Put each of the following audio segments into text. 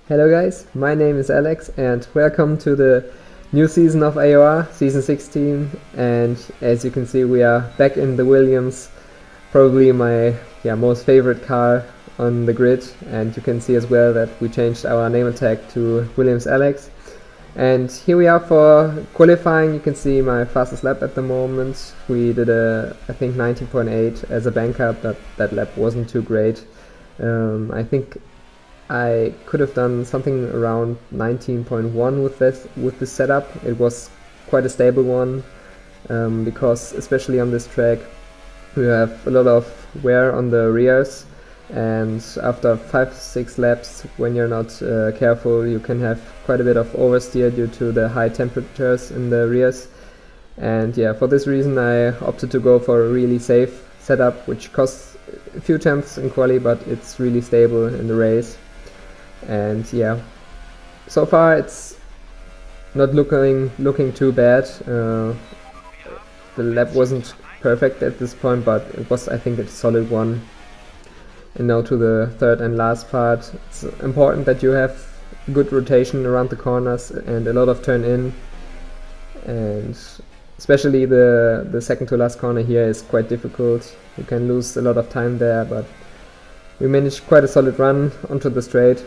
Hello guys, my name is Alex and welcome to the new season of AOR, season 16, and as you can see we are back in the Williams, probably my most favorite car on the grid, and you can see as well that we changed our name tag to Williams Alex. And here we are for qualifying. You can see my fastest lap at the moment. We did I think 19.8 as a banker, but that lap wasn't too great. I think I could have done something around 19.1 with this setup. It was quite a stable one, because especially on this track we have a lot of wear on the rears, and after 5-6 laps, when you're not careful, you can have quite a bit of oversteer due to the high temperatures in the rears. And yeah, for this reason I opted to go for a really safe setup, which costs a few tenths in quali, but it's really stable in the race. And yeah, so far it's not looking too bad. The lap wasn't perfect at this point, but it was, I think, a solid one. And now to the third and last part. It's important that you have good rotation around the corners and a lot of turn in, and especially the second to last corner here is quite difficult. You can lose a lot of time there, but we managed quite a solid run onto the straight,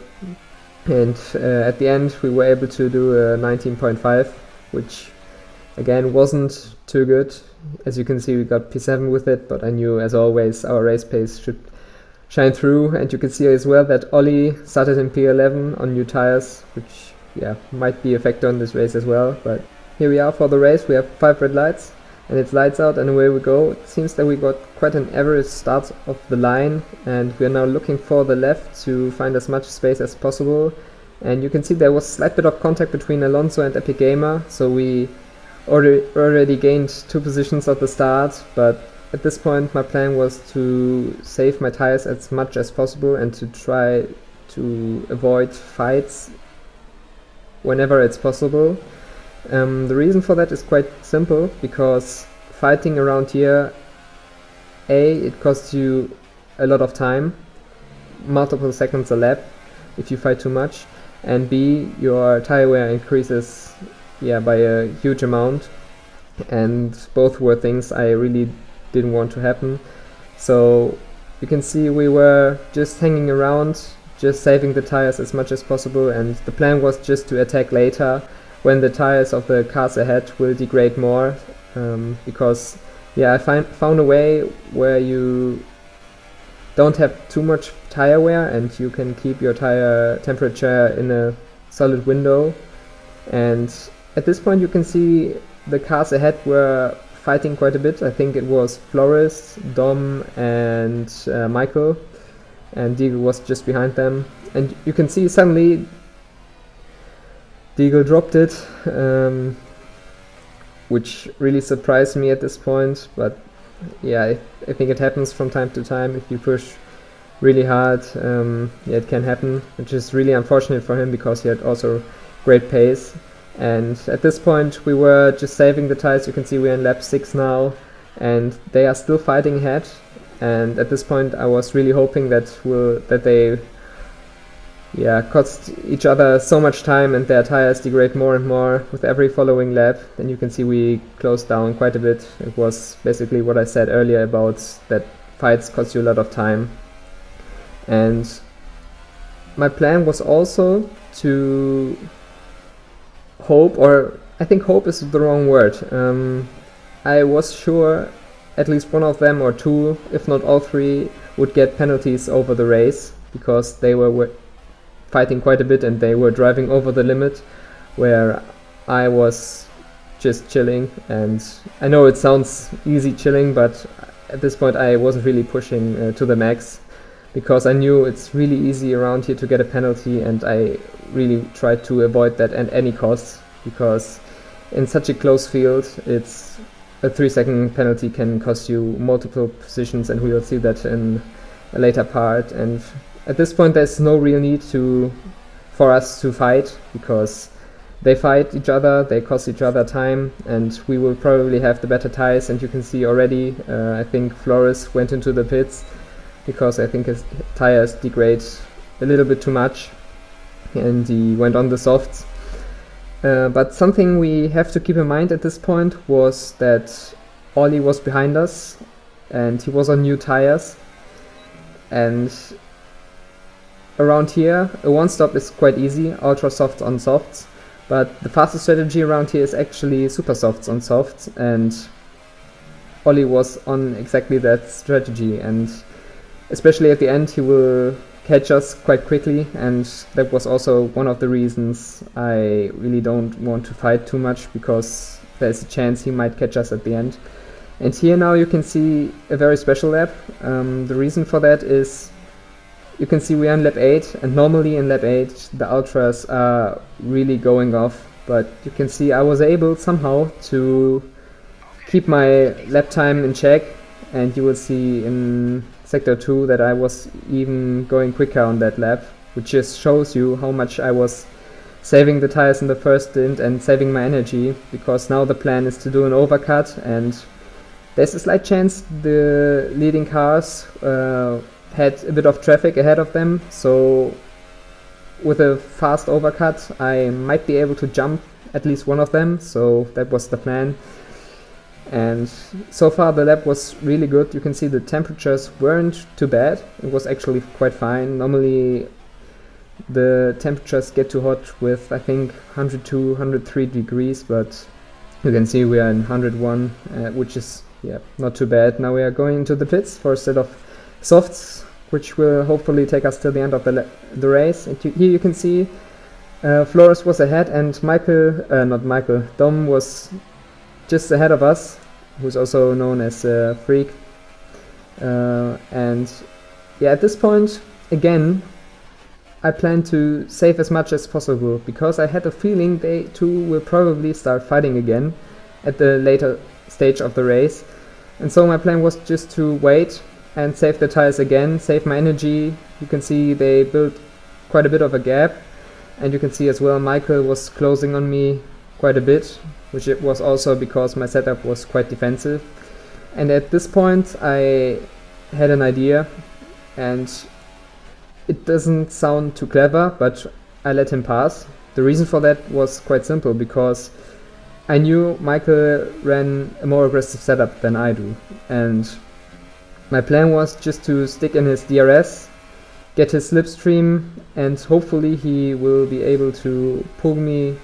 and at the end we were able to do a 19.5, which again wasn't too good. As you can see, we got P7 with it, but I knew, as always, our race pace should shine through. And you can see as well that Ollie started in P11 on new tires, which might be a factor in this race as well. But here we are for the race. We have 5 red lights and it's lights out and away we go. It seems that we got quite an average start of the line, and we are now looking for the left to find as much space as possible. And you can see there was a slight bit of contact between Alonso and Epic Gamer, so we already gained 2 positions at the start. But at this point my plan was to save my tires as much as possible and to try to avoid fights whenever it's possible. The reason for that is quite simple, because fighting around here, it costs you a lot of time, multiple seconds a lap if you fight too much, and B, your tire wear increases by a huge amount, and both were things I really didn't want to happen. So you can see we were just hanging around, just saving the tires as much as possible, and the plan was just to attack later when the tires of the cars ahead will degrade more, because I found a way where you don't have too much tire wear and you can keep your tire temperature in a solid window. And at this point you can see the cars ahead were fighting quite a bit. I think it was Flores, Dom and Michael, and Deagle was just behind them. And you can see suddenly Deagle dropped it, which really surprised me at this point. But I think it happens from time to time. If you push really hard, it can happen, which is really unfortunate for him because he had also great pace. And at this point we were just saving the tires. You can see we're in lap 6 now and they are still fighting ahead, and at this point I was really hoping that they cost each other so much time and their tires degrade more and more with every following lap. Then you can see we closed down quite a bit. It was basically what I said earlier about that fights cost you a lot of time. And my plan was also to hope, or I think hope is the wrong word. I was sure at least one of them or 2, if not all 3, would get penalties over the race, because they were fighting quite a bit and they were driving over the limit, where I was just chilling. And I know it sounds easy chilling, but at this point I wasn't really pushing to the max, because I knew it's really easy around here to get a penalty, and I really tried to avoid that at any cost, because in such a close field, it's a 3-second penalty can cost you multiple positions, and we will see that in a later part. And at this point there's no real need for us to fight, because they fight each other, they cost each other time, and we will probably have the better tires. And you can see already, I think Flores went into the pits because I think his tires degrade a little bit too much. and he went on the softs. But something we have to keep in mind at this point was that Ollie was behind us and he was on new tires, and around here a one stop is quite easy, ultra softs on softs, but the fastest strategy around here is actually super softs on softs, and Ollie was on exactly that strategy, and especially at the end he will catch us quite quickly, and that was also one of the reasons I really don't want to fight too much, because there's a chance he might catch us at the end. And here now you can see a very special lap. The reason for that is you can see we are in lap 8, and normally in lap 8 the ultras are really going off, but you can see I was able somehow to keep my lap time in check, and you will see in sector 2 that I was even going quicker on that lap, which just shows you how much I was saving the tires in the first stint and saving my energy, because now the plan is to do an overcut, and there's a slight chance the leading cars had a bit of traffic ahead of them, so with a fast overcut I might be able to jump at least one of them, so that was the plan. And so far the lap was really good. You can see the temperatures weren't too bad, it was actually quite fine. Normally the temperatures get too hot with I think 102, 103 degrees, but you can see we are in 101, which is not too bad. Now we are going into the pits for a set of softs, which will hopefully take us till the end of the race. And here you can see Flores was ahead, and Dom was just ahead of us, who's also known as Freak. And at this point, again, I plan to save as much as possible, because I had a feeling they too will probably start fighting again at the later stage of the race. And so my plan was just to wait and save the tires again, save my energy. You can see they built quite a bit of a gap, and you can see as well Michael was closing on me quite a bit, which it was also because my setup was quite defensive. And at this point I had an idea, and it doesn't sound too clever, but I let him pass. The reason for that was quite simple, because I knew Michael ran a more aggressive setup than I do, and my plan was just to stick in his DRS, get his slipstream, and hopefully he will be able to pull me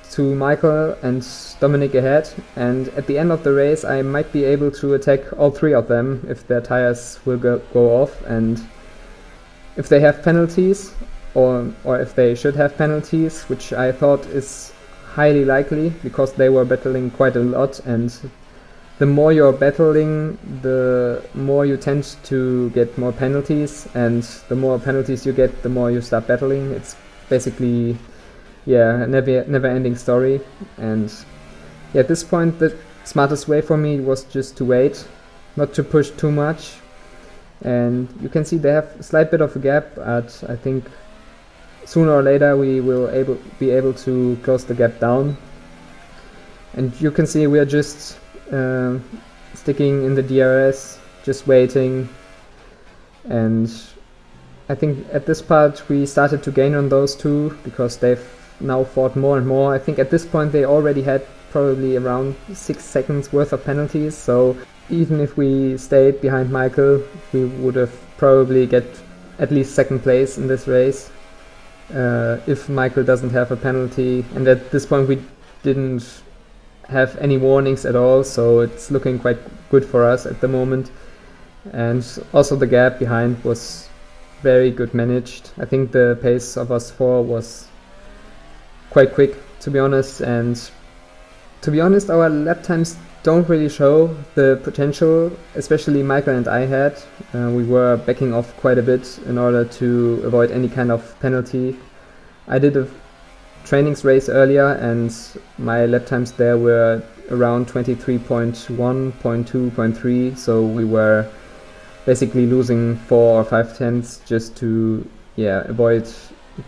to Michael and Dominic ahead, and at the end of the race I might be able to attack all three of them if their tires will go off, and if they have penalties, or if they should have penalties, which I thought is highly likely, because they were battling quite a lot, and the more you're battling, the more you tend to get more penalties, and the more penalties you get, the more you start battling. It's basically a never ending story. And at this point the smartest way for me was just to wait, not to push too much. And you can see they have a slight bit of a gap, but I think sooner or later we will be able to close the gap down. And you can see we are just sticking in the DRS, just waiting, and I think at this part we started to gain on those two, because they've now fought more and more. I think at this point they already had probably around 6 seconds worth of penalties, so even if we stayed behind Michael we would have probably get at least second place in this race if Michael doesn't have a penalty. And at this point we didn't have any warnings at all, so it's looking quite good for us at the moment. And also the gap behind was very good managed. I think the pace of us four was quite quick, to be honest, and to be honest our lap times don't really show the potential, especially Michael and I had. We were backing off quite a bit in order to avoid any kind of penalty. I did a trainings race earlier and my lap times there were around 23.1, 0.2, 0.3, so we were basically losing 4 or 5 tenths just to avoid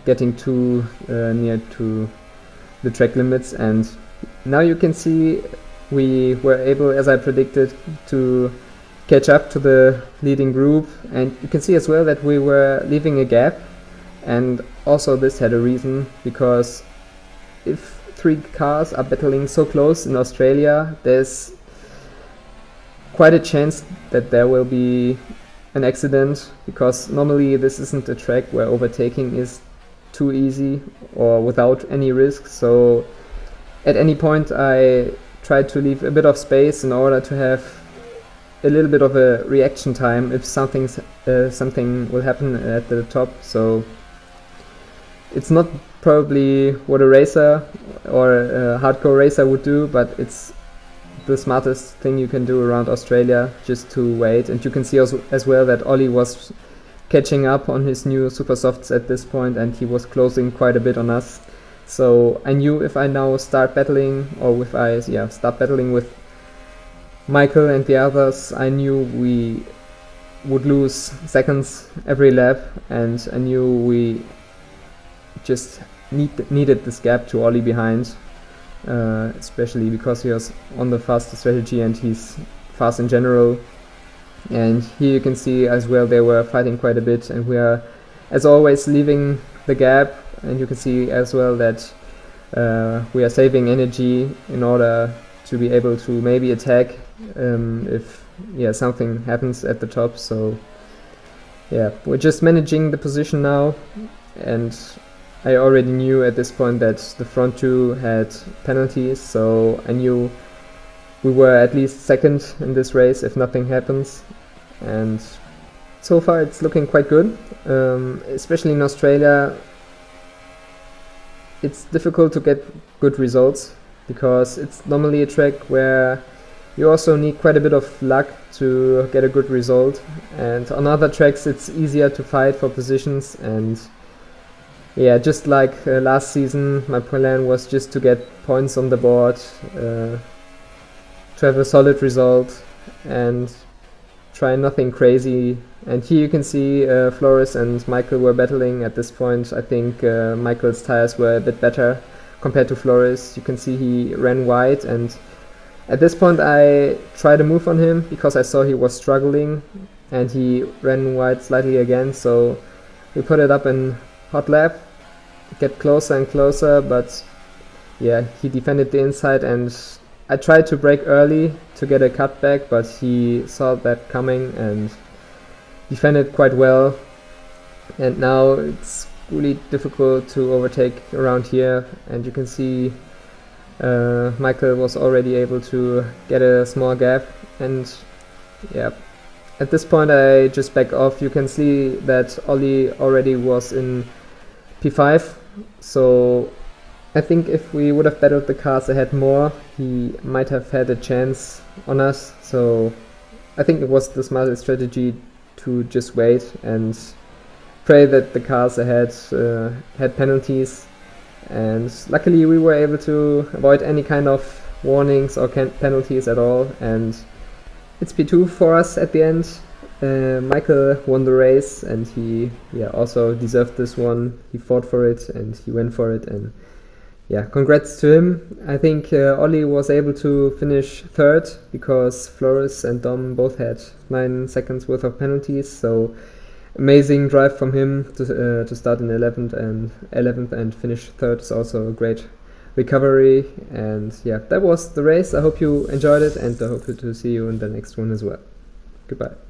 getting too near to the track limits. And now you can see we were able, as I predicted, to catch up to the leading group, and you can see as well that we were leaving a gap, And also this had a reason, because if 3 cars are battling so close in Australia, there's quite a chance that there will be an accident, because normally this isn't a track where overtaking is too easy or without any risk. So at any point I try to leave a bit of space in order to have a little bit of a reaction time if something will happen at the top. So it's not probably what a racer or a hardcore racer would do, but it's the smartest thing you can do around Australia, just to wait. And you can see as well that Ollie was catching up on his new super softs at this point, and he was closing quite a bit on us. So I knew if I now start battling, or if I start battling with Michael and the others, I knew we would lose seconds every lap, and I knew we just needed this gap to Ollie behind, especially because he was on the faster strategy and he's fast in general. And here you can see as well they were fighting quite a bit, and we are as always leaving the gap, and you can see as well that we are saving energy in order to be able to maybe attack if something happens at the top. So we're just managing the position now, and I already knew at this point that the front 2 had penalties, so I knew we were at least second in this race if nothing happens. And so far it's looking quite good, especially in Australia. It's difficult to get good results because it's normally a track where you also need quite a bit of luck to get a good result, and on other tracks it's easier to fight for positions. And just like last season, my plan was just to get points on the board, to have a solid result and try nothing crazy. And here you can see Flores and Michael were battling at this point. I think Michael's tires were a bit better compared to Flores. You can see he ran wide, and at this point I tried to move on him because I saw he was struggling, and he ran wide slightly again. So we put it up in hot lap, get closer and closer, but he defended the inside, and I tried to brake early to get a cutback, but he saw that coming and defended quite well. And now it's really difficult to overtake around here, and you can see Michael was already able to get a small gap, and at this point I just back off. You can see that Ollie already was in P5, so I think if we would have battled the cars ahead more, he might have had a chance on us. So I think it was the smartest strategy to just wait and pray that the cars ahead had penalties. And luckily we were able to avoid any kind of warnings or penalties at all, and it's P2 for us at the end. Michael won the race, and he also deserved this one. He fought for it and he went for it, and congrats to him. I think Ollie was able to finish third because Flores and Dom both had 9 seconds worth of penalties, so amazing drive from him to start in 11th and finish third is also a great recovery. And that was the race. I hope you enjoyed it, and I hope to see you in the next one as well. Goodbye.